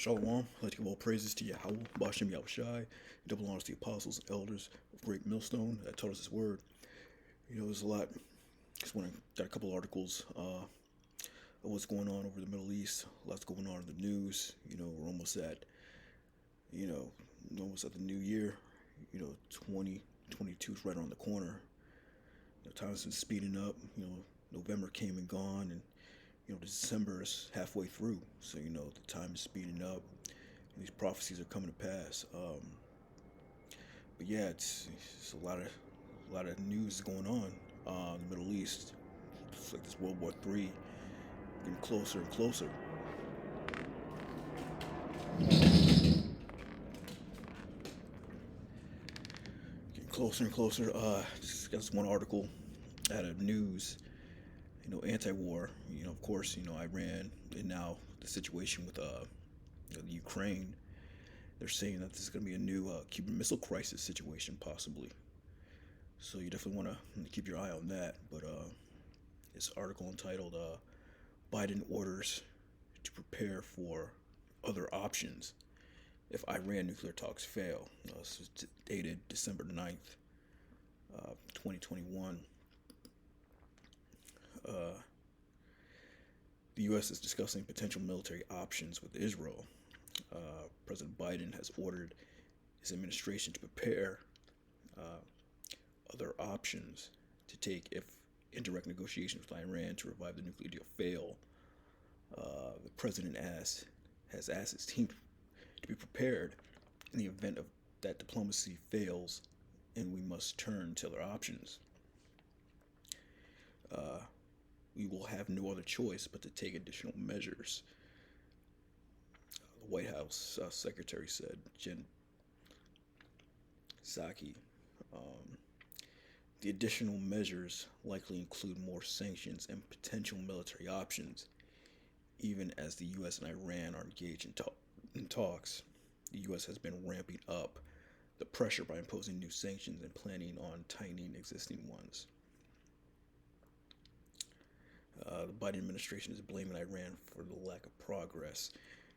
Shalom. I'd like to give all praises to Yahweh, Bashem Yahushai, double honors to the apostles and elders of Great Millstone that taught us His word. There's a lot. Got a couple articles of what's going on over the Middle East. Lots going on in the news. We're almost at the new year. 2022 is right around the corner. Time's been speeding up. November came and gone, and December is halfway through. So the time is speeding up. And these prophecies are coming to pass. But yeah, it's a lot of news going on in the Middle East. It's like this World War III getting closer and closer. Getting closer and closer. Just got this one article out of news. Anti-war. Of course, Iran, and now the situation with the Ukraine. They're saying that this is going to be a new Cuban Missile Crisis situation, possibly. So you definitely want to keep your eye on that. But this article entitled "Biden Orders to Prepare for Other Options If Iran Nuclear Talks Fail." This is dated December 9th, 2021. The U.S. is discussing potential military options with Israel. President Biden has ordered his administration to prepare other options to take if indirect negotiations with Iran to revive the nuclear deal fail. The president has asked his team to be prepared in the event of that diplomacy fails, and we must turn to other options. We will have no other choice but to take additional measures. The White House Secretary said, Jen Psaki. The additional measures likely include more sanctions and potential military options, even as the U.S. and Iran are engaged in talks. The U.S. has been ramping up the pressure by imposing new sanctions and planning on tightening existing ones. The Biden administration is blaming Iran for the lack of progress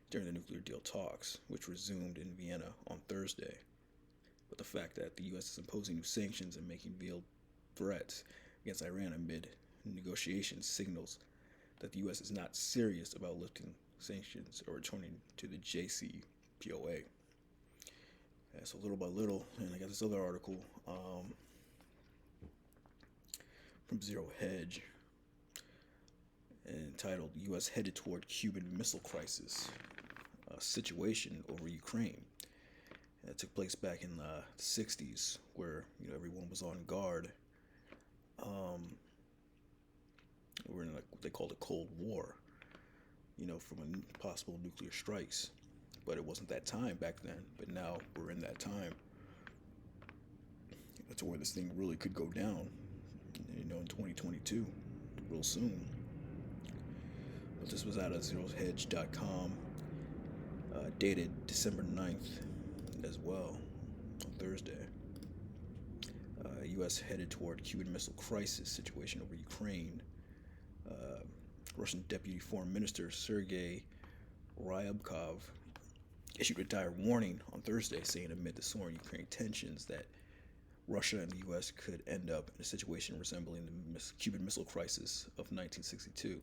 during the nuclear deal talks, which resumed in Vienna on Thursday. But the fact that the U.S. is imposing new sanctions and making veiled threats against Iran amid negotiations signals that the U.S. is not serious about lifting sanctions or returning to the JCPOA. So little by little, and I got this other article from Zero Hedge entitled "U.S. Headed Toward Cuban Missile Crisis Situation Over Ukraine." It took place back in the 60s, where everyone was on guard. We're in what they called a Cold War, from possible nuclear strikes. But it wasn't that time back then. But now we're in that time. That's where this thing really could go down, in 2022, real soon. But this was out of zerohedge.com, dated December 9th as well, on Thursday. U.S. headed toward Cuban Missile Crisis situation over Ukraine. Russian Deputy Foreign Minister Sergei Ryabkov issued a dire warning on Thursday, saying amid the soaring Ukrainian tensions that Russia and the U.S. could end up in a situation resembling the Cuban Missile Crisis of 1962.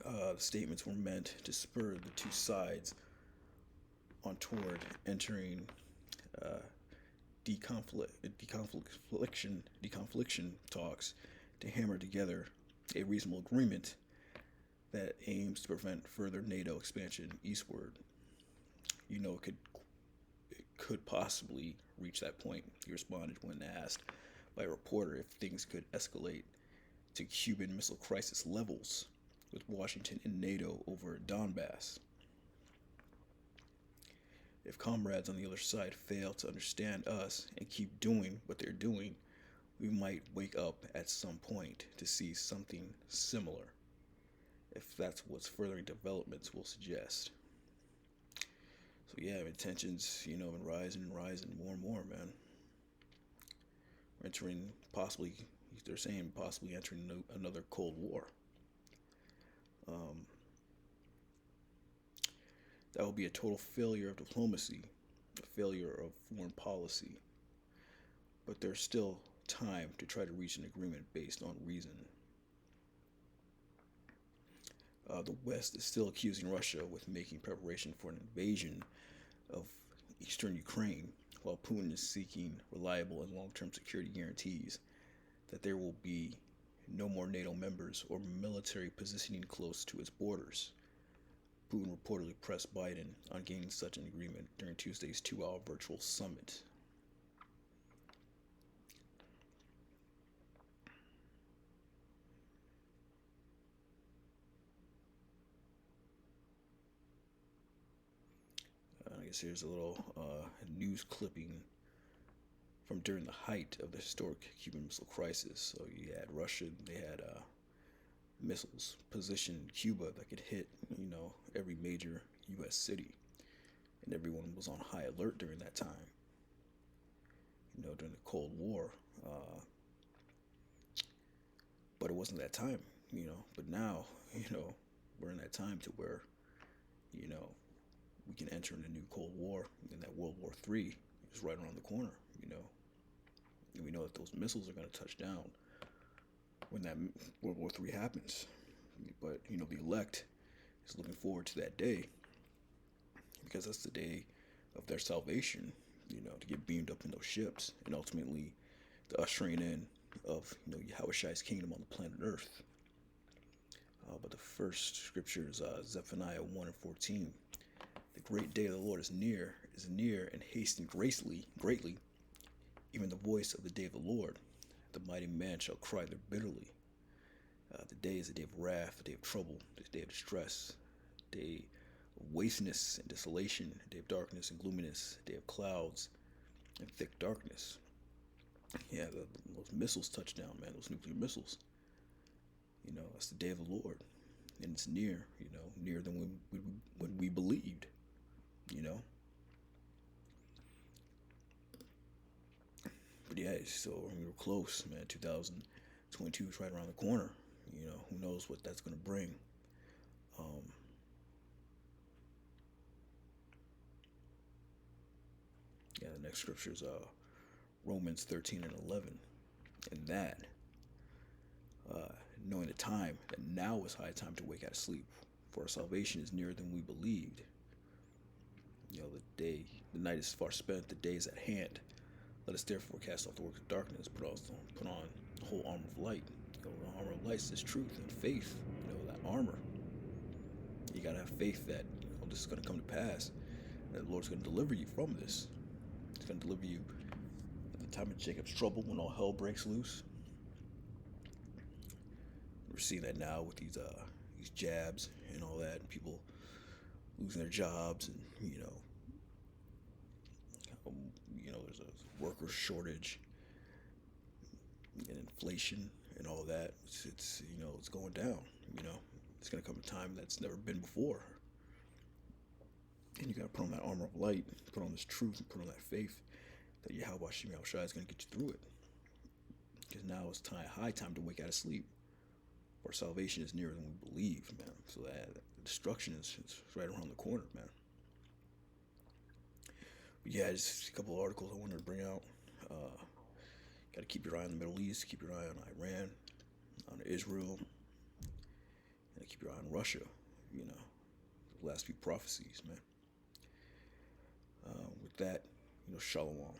The statements were meant to spur the two sides on toward entering deconfliction talks to hammer together a reasonable agreement that aims to prevent further NATO expansion eastward. It could possibly reach that point. He responded when asked by a reporter if things could escalate to Cuban Missile Crisis levels with Washington and NATO over Donbass. If comrades on the other side fail to understand us and keep doing what they're doing, we might wake up at some point to see something similar, if that's what furthering developments will suggest. So yeah, tensions, been rising and rising more and more, man. We're entering they're saying possibly entering another Cold War. That would be a total failure of diplomacy, a failure of foreign policy. But there's still time to try to reach an agreement based on reason. The West is still accusing Russia with making preparation for an invasion of eastern Ukraine, while Putin is seeking reliable and long term security guarantees that there will be no more NATO members or military positioning close to its borders. Putin reportedly pressed Biden on gaining such an agreement during Tuesday's 2 hour virtual summit. I guess here's a little news clipping from during the height of the historic Cuban Missile Crisis. So you had Russia, they had missiles positioned in Cuba that could hit, every major U.S. city, and everyone was on high alert during that time. During the Cold War, but it wasn't that time. But now, we're in that time to where, you know, we can enter in a new Cold War, and that World War III is right around the corner. And we know that those missiles are going to touch down when that World War III happens. But the elect is looking forward to that day because that's the day of their salvation. To get beamed up in those ships and ultimately the ushering in of Yahweh kingdom on the planet Earth. But the first scripture is Zephaniah 1:14. The great day of the Lord is near, and hastening greatly. Even the voice of the day of the Lord, the mighty man shall cry there bitterly. The day is a day of wrath, a day of trouble, a day of distress, a day of wasteness and desolation, a day of darkness and gloominess, a day of clouds and thick darkness. Yeah, those missiles touch down, man. Those nuclear missiles. That's the day of the Lord, and it's near. Nearer than when we believed. But yeah, so we were close, man. 2022 is right around the corner. Who knows what that's gonna bring. Um, yeah, the next scripture is Romans 13:11, and that knowing the time that now is high time to wake out of sleep, for our salvation is nearer than we believed. The night is far spent, the day is at hand. Let us therefore cast off the works of darkness, put on the whole armor of light. The armor of light is truth and faith. That armor. You gotta have faith that this is gonna come to pass. That the Lord's gonna deliver you from this. He's gonna deliver you at the time of Jacob's trouble when all hell breaks loose. We're seeing that now with these jabs and all that, and people losing their jobs, and there's a worker shortage and inflation and all that. It's going down. It's gonna come a time that's never been before, and you gotta put on that armor of light, put on this truth, and put on that faith that Yahweh is gonna get you through it. Because now it's high time to wake out of sleep. For salvation is nearer than we believe, man. So that destruction is right around the corner, man. But yeah, just a couple of articles I wanted to bring out. Got to keep your eye on the Middle East, keep your eye on Iran, on Israel, and keep your eye on Russia. The last few prophecies, man. With that, shalom.